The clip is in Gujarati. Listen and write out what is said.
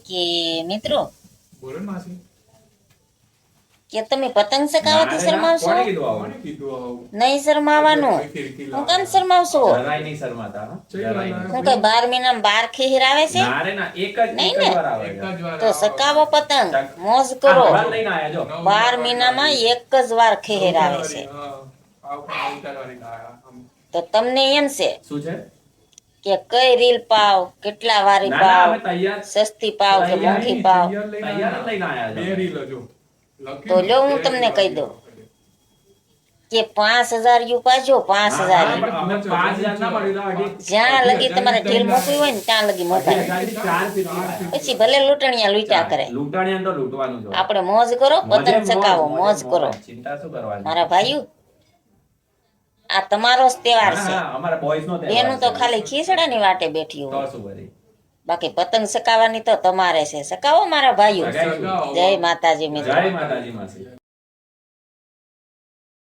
કે મિત્રો બોલો ને માસી. કે તમે પતંગ ચગાવવાથી શરમાવશો? કોણે કીધું આવું? કોણે કીધું આવું? નહીં શરમાવાનું. કોઈ ખીડકી હું લાવે. કેમ શરમાવશો? જરાય નહીં શરમાતા, હા? જરાય નહીં. હું કઈ 12 મહિનામાં 12 ખેહીર આવે છે? ના રે ના, એક નહીં જ ને? વાર આવે એક છે. જ વાર તો આવો. સકાવો પતંગ, ચક. મોજ કરો. આ હવા લઈને આયા જો. 12 મહિનામાં એક જ વાર ખેહીર આવે છે. હા. આવું પણ ઉતારવાની લાયા. આમ. તો તમને એમ છે શું છે? કે કઈ રીલ પાવ, કેટલા વારી ના ના, પાવ, અમે તૈયાર સસ્તી પાવ કે તૈયાર મોંઘી નહીં, પાવ? તૈયાર લઈને તૈયાર જ લઈને આયા આયા. છો. બે રીલ હજુ. લખી તો લ્યો હું બે તમને રીલ કહી દઉં. આપી. કે 5000 યુ પાજો, 5000 હા, યુ. પણ અમે 5000 ના પડ્યું તો અઢી- જ્યાં લગી તમારે ઢીલ મોકવી હોય ને ત્યાં લગી મોકલાય. 2000 થી 4 ફીટ. પછી ભલે લૂંટણિયા લૂંટ્યા કરે, લૂંટાણિયાને તો લૂંટવાનું જ હોય. આપણે મોજ કરો, પતંગ મોજે ચકાવો, મોજ મોજ. કરો. ચિંતા શું કરવાની? મારા ભાઈઓ, આ તમારો જ તહેવાર હા, છે. હા, અમારા boys નો તહેવાર બેનું તો છે. ખાલી ખીસડાની વાટે બેઠી તો હોય, શું કરી? બાકી પતંગ ચકાવવાની તો તમારે છે. ચકાવો મારા ભાઈઓ. સગાઈ. સગાઓ. જય માતાજી મિત્રો. જય માતાજી માસી.